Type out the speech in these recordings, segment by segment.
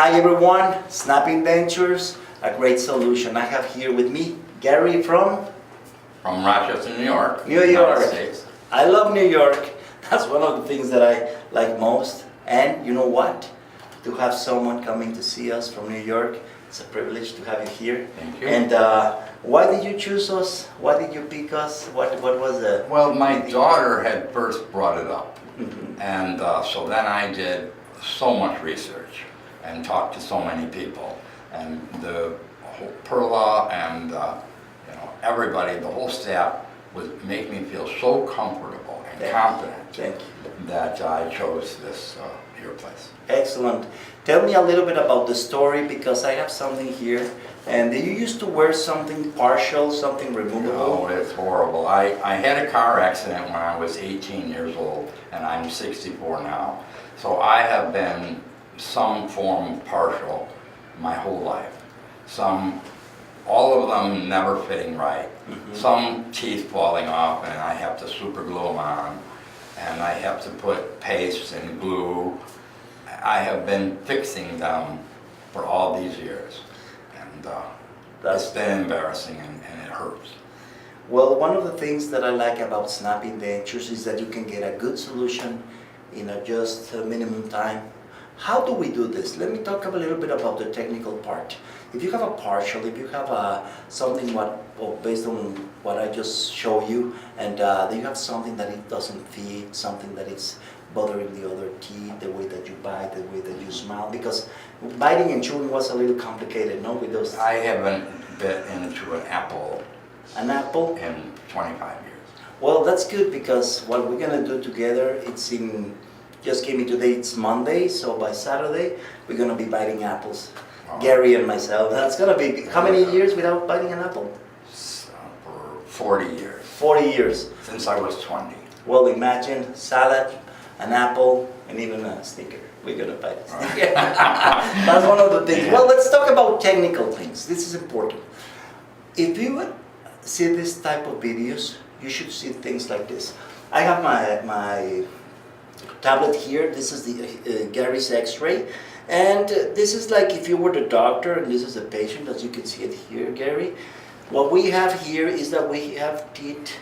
Hi everyone, Snapping Dentures, a great solution. I have here with me Garry from Rochester, New York. New United York. States. I love New York. That's one of the things that I like most. And you know what? To have someone coming to see us from New York, it's a privilege to have you here. Thank you. And why did you choose us? Why did you pick us? What was the... Well, my daughter had first brought it up. Mhm. And so then I did so much research and talked to so many people. And the whole Perla and everybody, the whole staff, would make me feel so comfortable and confident that I chose this your place. Excellent. Tell me a little bit about the story, because I have something here. And you used to wear something partial, something removable? Oh, it's horrible. I had a car accident when I was 18 years old, and I'm 64 now. So I have been some form of partial my whole life. All of them never fitting right. Mm-hmm. Some teeth falling off, and I have to super glue them on. And I have to put paste and glue. I have been fixing them for all these years. And it's been embarrassing and it hurts. Well, one of the things that I like about Snapping Dentures is that you can get a good solution in just a minimum time. How do we do this? Let me talk a little bit about the technical part. If you have a partial, if you have something based on what I just showed you, and you have something that it doesn't fit, something that is bothering the other teeth, the way that you bite, the way that you smile, because biting and chewing was a little complicated, no? With those. I haven't bit into an apple. An apple? In 25 years. Well, that's good, because what we're gonna do together, just came in today, it's Monday, so by Saturday, we're gonna be biting apples. Oh. Garry and myself. That's gonna be, how many years without biting an apple? For 40 years. 40 years. Since I was 20. Well, imagine salad, an apple, and even a Snicker. We're gonna bite a Snicker. That's one of the things. Yeah. Well, let's talk about technical things. This is important. If you see this type of videos, you should see things like this. I have my tablet here. This is the Garry's X-ray, and this is like if you were the doctor and this is the patient, as you can see it here, Garry. What we have here is that we have teeth,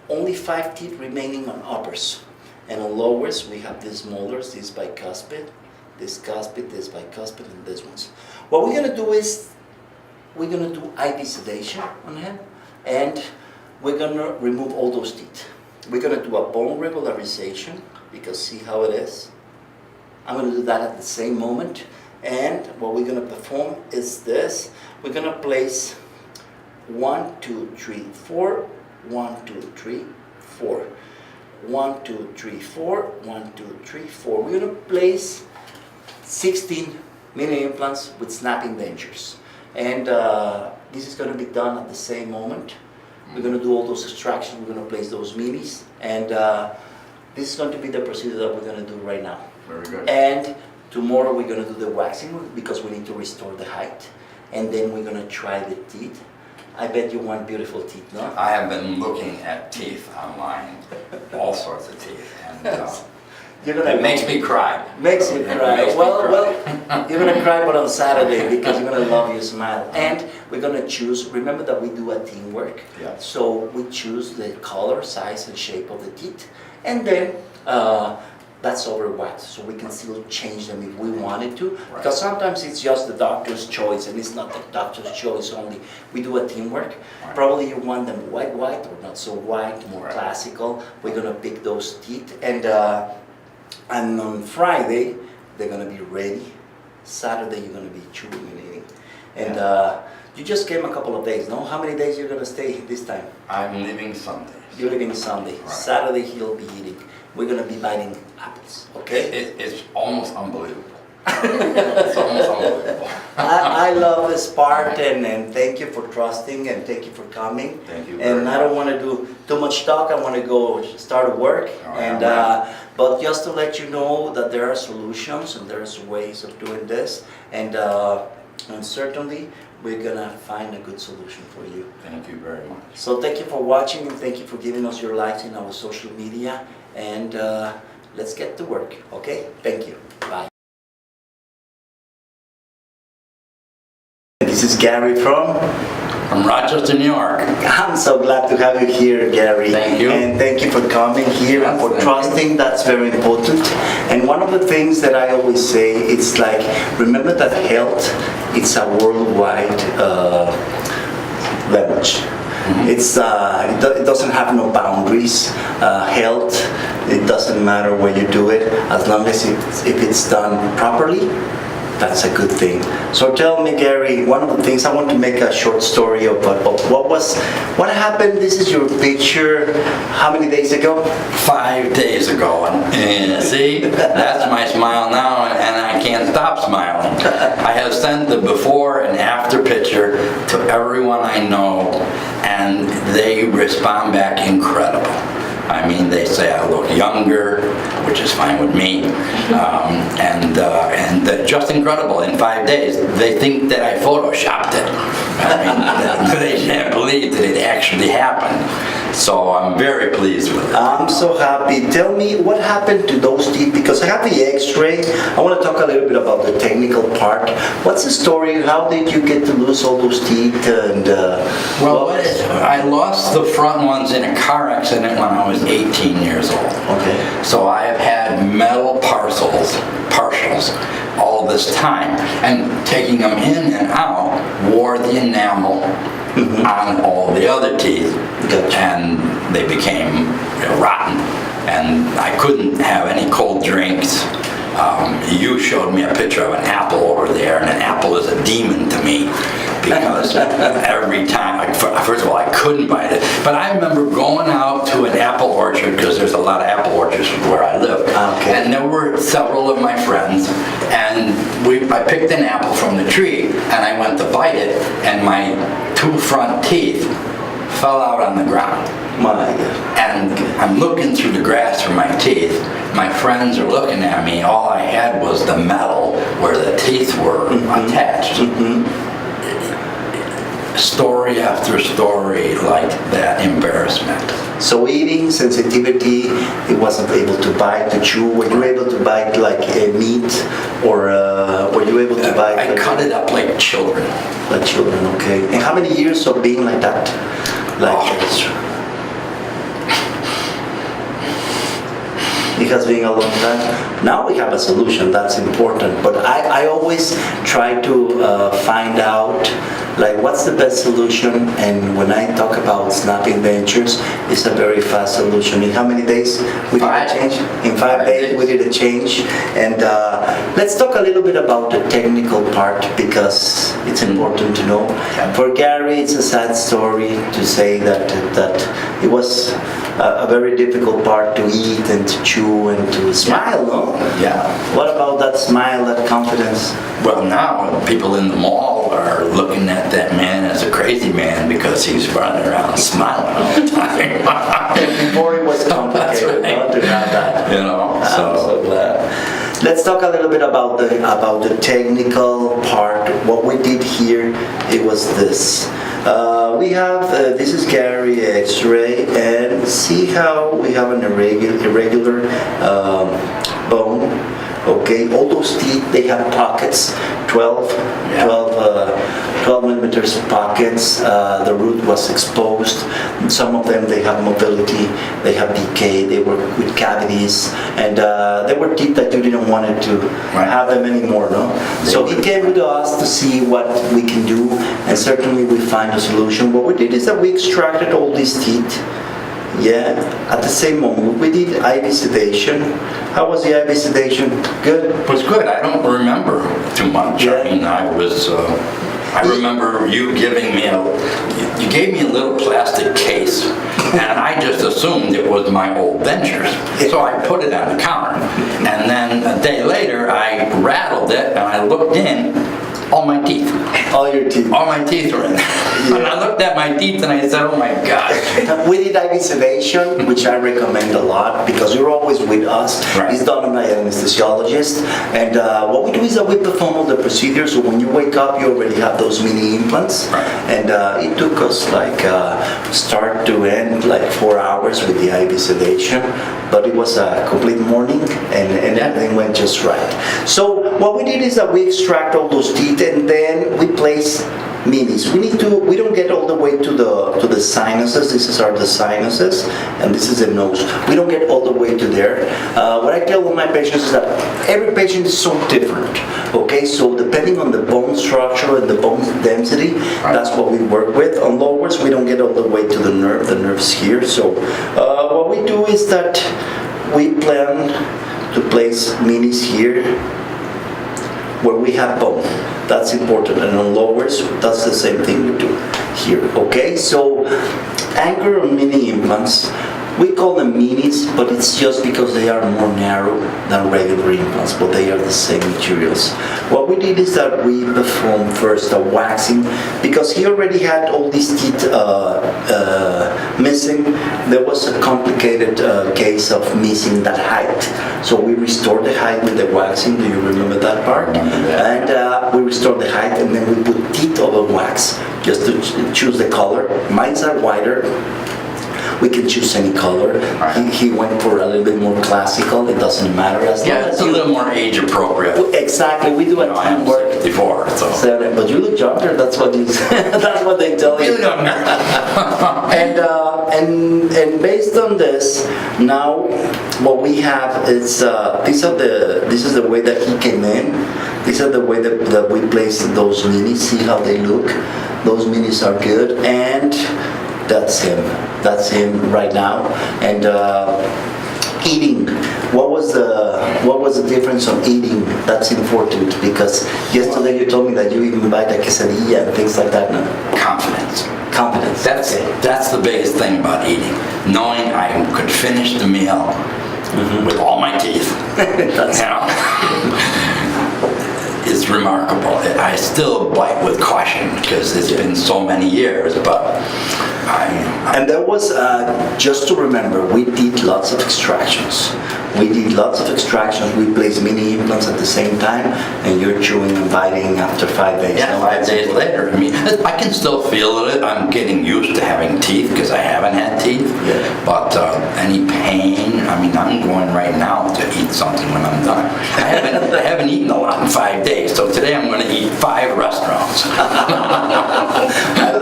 only 5 teeth remaining on uppers, and on lowers we have these molars, this bicuspid, this bicuspid, and this ones. What we're gonna do is we're gonna do IV sedation on him, and we're gonna remove all those teeth. We're going to do a bone regularization, because see how it is? I'm going to do that at the same moment. And what we're going to perform is this. We're going to place 1, 2, 3, 4, 1, 2, 3, 4. 1, 2, 3, 4, 1, 2, 3, 4. We're going to place 16 mini implants with snapping dentures. And this is going to be done at the same moment. We're going to do all those extractions, we're going to place those minis, and this is going to be the procedure that we're going to do right now. Very good. And tomorrow we're going to do the waxing, because we need to restore the height, and then we're going to try the teeth. I bet you want beautiful teeth, no? I have been looking at teeth online, all sorts of teeth, and it makes me cry. Makes you cry. Well, you're going to cry, but on Saturday, because you're going to love your smile. And we're going to choose, remember that we do a teamwork. Yeah. So we choose the color, size, and shape of the teeth. And then that's over wax. So we can still change them if we wanted to. Right. Because sometimes it's just the doctor's choice, and it's not the doctor's choice only. We do a teamwork. Right. Probably you want them white, or not so white, more classical. We're going to pick those teeth. And on Friday, they're going to be ready. Saturday, you're going to be chewing and eating. And you just came a couple of days, no? How many days you're going to stay this time? I'm leaving Sunday. You're leaving Sunday. Right. Saturday, he'll be eating. We're going to be biting apples, okay? It's almost unbelievable. It's almost unbelievable. I love this part, and thank you for trusting, and thank you for coming. Thank you. And I don't want to do too much talk. I want to go start work. But just to let you know that there are solutions and there's ways of doing this, and certainly we're gonna find a good solution for you. Thank you very much. So thank you for watching, and thank you for giving us your likes in our social media, and let's get to work, okay? Thank you. Bye. Garry from Rochester, New York. I'm so glad to have you here, Garry. Thank you. And thank you for coming here and for trusting. That's very important. And one of the things that I always say, it's like, remember that health, it's a worldwide language. It doesn't have no boundaries. Health, it doesn't matter where you do it, as long as if it's done properly. That's a good thing. So tell me, Garry, one of the things, I want to make a short story of what happened. This is your picture, how many days ago? 5 days ago. And see, that's my smile now, and I can't stop smiling. I have sent the before and after picture to everyone I know, and they respond back incredible. I mean, they say I look younger, which is fine with me, and just incredible. In 5 days, they think that I photoshopped it. I mean, they can't believe that it actually happened. So I'm very pleased with it. I'm so happy. Tell me what happened to those teeth, because I have the X-ray. I want to talk a little bit about the technical part. What's the story? How did you get to lose all those teeth? And well, I lost the front ones in a car accident when I was 18 years old. Okay. So I have had metal partials all this time, and taking them in and out wore the enamel on all the other teeth. Gotcha. And they became rotten, and I couldn't have any cold drinks. You showed me a picture of an apple over there, and an apple is a demon to me, because every time, first of all, I couldn't bite it, but I remember going out to an apple orchard, because there's a lot of apple orchards where I live, and there were several of my friends, and I picked an apple from the tree, and I went to bite it, and my 2 front teeth fell out on the ground. My God. And I'm looking through the grass for my teeth. My friends are looking at me. All I had was the metal where the teeth were attached. Story after story like that, embarrassment. So eating, sensitivity, it wasn't able to bite, to chew. Were you able to bite like meat, or were you able to bite? I cut it up like children. Like children, okay. And how many years of being like that? It has been a long time. Now we have a solution, that's important. But I always try to find out, like, what's the best solution. And when I talk about snapping dentures, it's a very fast solution. In how many days we did a change? In 5 days we did a change. And let's talk a little bit about the technical part, because it's important to know. For Garry, it's a sad story to say that it was a very difficult part to eat and to chew and to smile, no? Yeah. What about that smile, that confidence? Well, now people in the mall are looking at that man as a crazy man because he's running around smiling all the time. Before it was complicated, not to have that. You know, so. I'm so glad. Let's talk a little bit about the technical part. What we did here, it was this. We have, this is Garry X-ray, and see how we have an irregular bone. Okay, all those teeth, they have pockets, 12 millimeters of pockets. The root was exposed. Some of them, they have mobility, they have decay, they were with cavities, and they were teeth that you didn't want to have them anymore, no? So he came with us to see what we can do, and certainly we find a solution. What we did is that we extracted all these teeth. Yeah, at the same moment we did IV sedation. How was the IV sedation? Good? It was good. I don't remember too much. Yeah. I mean, I remember you giving me you gave me a little plastic case, and I just assumed it was my old dentures. So I put it on the counter, and then a day later I rattled it and I looked in. All my teeth. All your teeth. All my teeth were in there. Yeah. And I looked at my teeth and I said, oh my God. We did IV sedation, which I recommend a lot, because you're always with us. Right. It's done by an anesthesiologist. And what we do is that we perform all the procedures. So when you wake up, you already have those mini implants. Right. And it took us like start to end, like 4 hours with the IV sedation. But it was a complete morning, and everything went just right. So what we did is that we extract all those teeth, and then we place minis. We don't get all the way to the sinuses. These are the sinuses, and this is the nose. We don't get all the way to there. What I tell all my patients is that every patient is so different. Okay, so depending on the bone structure and the bone density, that's what we work with. On lowers, we don't get all the way to the nerve. The nerve's here. So what we do is that we plan to place minis here where we have bone. That's important. And on lowers, that's the same thing we do here. Okay, so anchor or mini implants, we call them minis, but it's just because they are more narrow than regular implants, but they are the same materials. What we did is that we performed first a waxing, because he already had all these teeth missing. There was a complicated case of missing that height. So we restored the height with the waxing. Do you remember that part? And we restored the height, and then we put teeth over wax, just to choose the color. Mine's are wider. We can choose any color. He went for a little bit more classical. It doesn't matter. As long as it's a little more age appropriate. Exactly. We do a I'm teamwork. 64, so. But you look younger. That's what that's what they tell you. Really younger. And based on this, now what we have is this is the way that he came in. These are the way that we placed those minis. See how they look. Those minis are good, and that's him. That's him right now. And eating. What was the difference on eating? That's important, because yesterday you told me that you even buy the quesadilla and things like that. No? Confidence. Confidence. That's the biggest thing about eating. Knowing I could finish the meal with all my teeth. That's It's remarkable. I still bite with caution because it's been so many years, but and there was, just to remember, we did lots of extractions. We placed mini implants at the same time, and you're chewing and biting after 5 days. Yeah, 5 days later. I mean, I can still feel it. I'm getting used to having teeth because I haven't had teeth. Yeah. But any pain, I mean, I'm going right now to eat something when I'm done. I haven't eaten a lot in 5 days, so today I'm going to eat 5 restaurants. I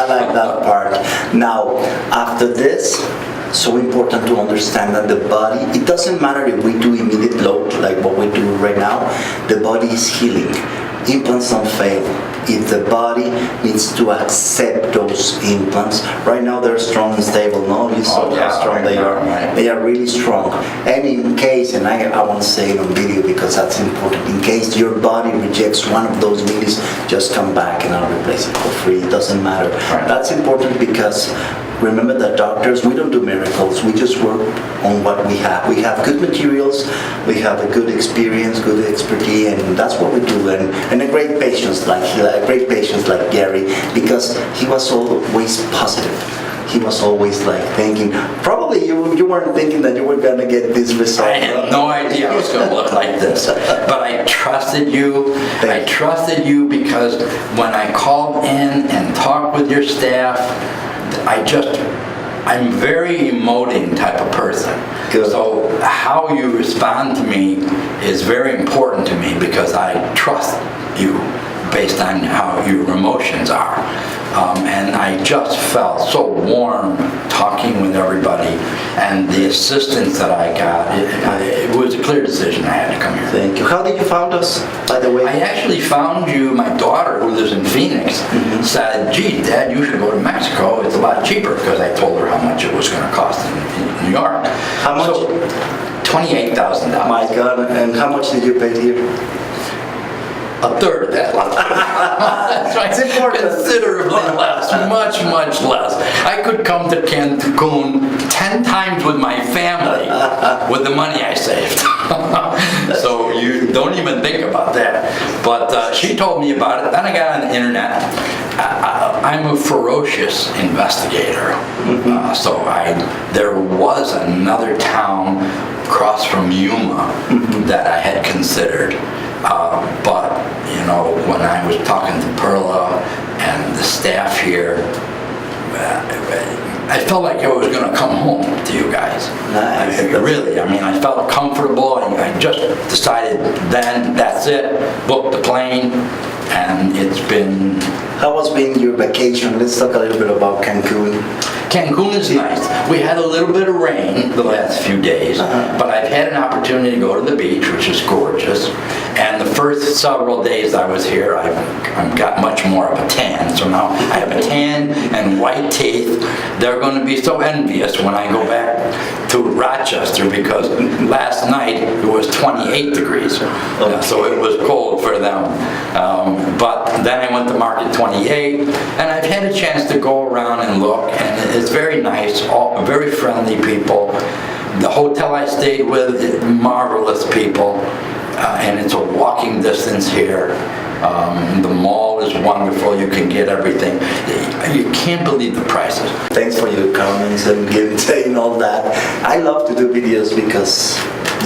like that part. Now, after this, so important to understand that the body, it doesn't matter if we do immediate load like what we do right now, the body is healing. Implants don't fail. If the body needs to accept those implants, right now they're strong and stable. No, you saw how strong they are. Right. They are really strong. And in case, and I want to say it on video because that's important, in case your body rejects one of those minis, just come back and I'll replace it for free. It doesn't matter. Right. That's important because remember that doctors, we don't do miracles. We just work on what we have. We have good materials, we have a good experience, good expertise, and that's what we do. And a great patients like Garry, because he was always positive. He was always like thinking, probably you weren't thinking that you were going to get this result. I had no idea I was going to look like this, but I trusted you. I trusted you because when I called in and talked with your staff, I'm very emoting type of person. Good. So how you respond to me is very important to me because I trust you based on how your emotions are. And I just felt so warm talking with everybody, and the assistance that I got, it was a clear decision I had to come here. Thank you. How did you find us, by the way? I actually found you. My daughter, who lives in Phoenix, said, gee, Dad, you should go to Mexico. It's a lot cheaper, because I told her how much it was going to cost in New York. How much? So, $28,000. My God, and how much did you pay here? A third of that. That's right. It's important. Considerably less, much less. I could come to Cancun 10 times with my family with the money I saved. So you don't even think about that. But she told me about it. Then I got on the internet. I'm a ferocious investigator. So there was another town across from Yuma that I had considered. But, you know, when I was talking to Perla and the staff here, I felt like I was going to come home to you guys. Nice. Really, I mean, I felt comfortable, and I just decided then, that's it, booked the plane, and it's been... How has been your vacation? Let's talk a little bit about Cancun. Cancun is nice. We had a little bit of rain the last few days, but I've had an opportunity to go to the beach, which is gorgeous. And the first several days I was here, I've got much more of a tan. So now I have a tan and white teeth. They're going to be so envious when I go back to Rochester, because last night it was 28 degrees. So it was cold for them. But then I went to Market 28, and I've had a chance to go around and look, and it's very nice, all very friendly people. The hotel I stayed with, marvelous people, and it's a walking distance here. The mall is wonderful. You can get everything. You can't believe the prices. Thanks for your comments and saying all that. I love to do videos because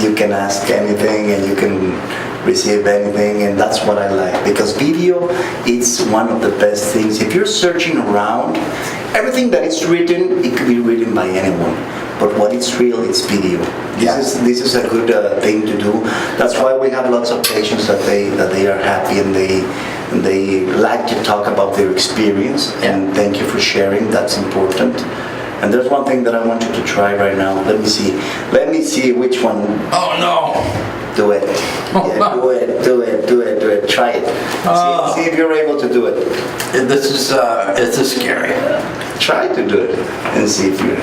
you can ask anything and you can receive anything, and that's what I like, because video is one of the best things. If you're searching around, everything that is written, it could be written by anyone, but what is real, it's video. This is a good thing to do. That's why we have lots of patients that they are happy and they like to talk about their experience, and thank you for sharing. That's important. And there's one thing that I want you to try right now. Let me see which one. Oh no! Do it. Yeah, do it. Try it. See if you're able to do it. This is scary. Try to do it and see if you...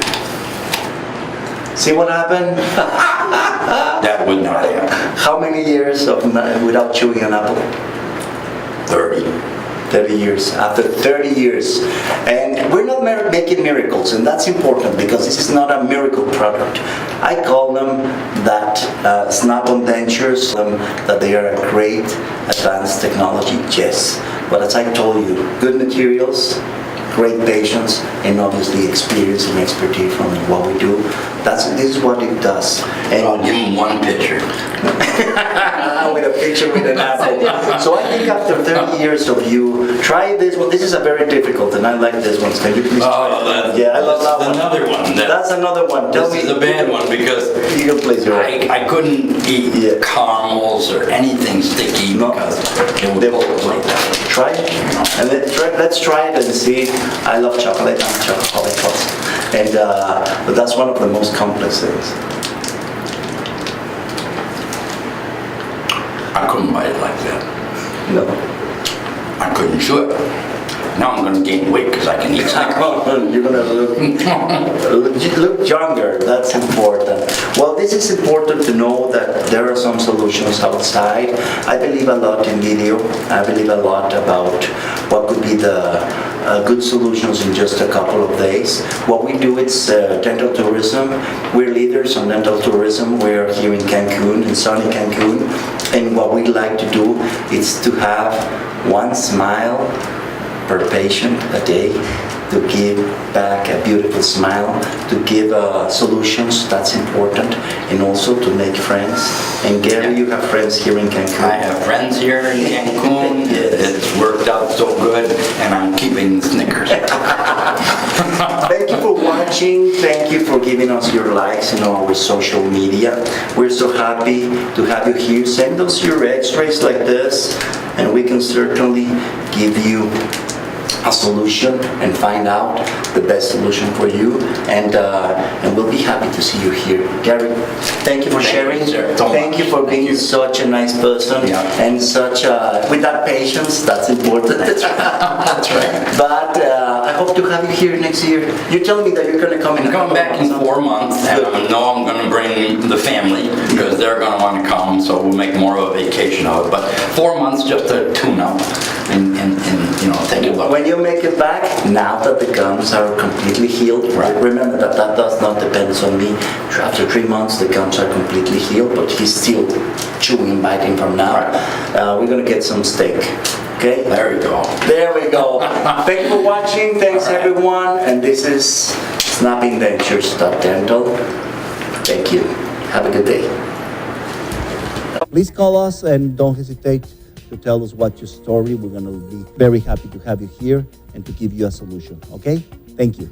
See what happened? That would not happen. How many years without chewing an apple? 30 years. After 30 years. And we're not making miracles, and that's important, because this is not a miracle product. I call them that Snap-on Dentures, that they are a great advanced technology, yes. But as I told you, good materials, great patience, and obviously experience and expertise from what we do. This is what it does. And I'll give him one picture. With a picture with an apple. So I think after 30 years of you, try this one. This is a very difficult, and I like this one. Can you please try it? Yeah, I love that one. Another one. That's another one. Tell This me, is a bad one, because you can place your I couldn't eat caramels or anything sticky, because it would go like that. Try it, and let's try it and see. I love chocolate. I'm a chocolate puffs, and but that's one of the most complex things. I couldn't bite it like that. No. I couldn't chew it. Now I'm going to gain weight because I can eat Snickers. You're going to look younger. That's important. Well, this is important to know that there are some solutions outside. I believe a lot in video. I believe a lot about what could be the good solutions in just a couple of days. What we do is dental tourism. We're leaders on dental tourism. We're here in Cancun, in sunny Cancun. And what we like to do is to have one smile per patient a day, to give back a beautiful smile, to give solutions, that's important, and also to make friends. And Garry, you have friends here in Cancun. I have friends here in Cancun. Yes. It's worked out so good, and I'm keeping the Snickers. Thank you for watching. Thank you for giving us your likes in our social media. We're so happy to have you here. Send us your x-rays like this, and we can certainly give you a solution and find out the best solution for you, and we'll be happy to see you here. Garry, thank you for sharing. Thank you for being such a nice person, and such with that patience. That's important. That's right. But I hope to have you here next year. You tell me that you're going to come in. I'm coming back in 4 months, and I know I'm going to bring the family, because they're going to want to come, so we'll make more of a vacation of it. But 4 months just to tune up and take a look. When you make it back, now that the gums are completely healed, remember that does not depend on me. After 3 months, the gums are completely healed, but he's still chewing and biting from now. We're going to get some steak. Okay? There we go. There we go. Thank you for watching. Thanks everyone. And this is Snapping Dentures Dental. Thank you. Have a good day. Please call us and don't hesitate to tell us what your story. We're going to be very happy to have you here and to give you a solution. Okay? Thank you.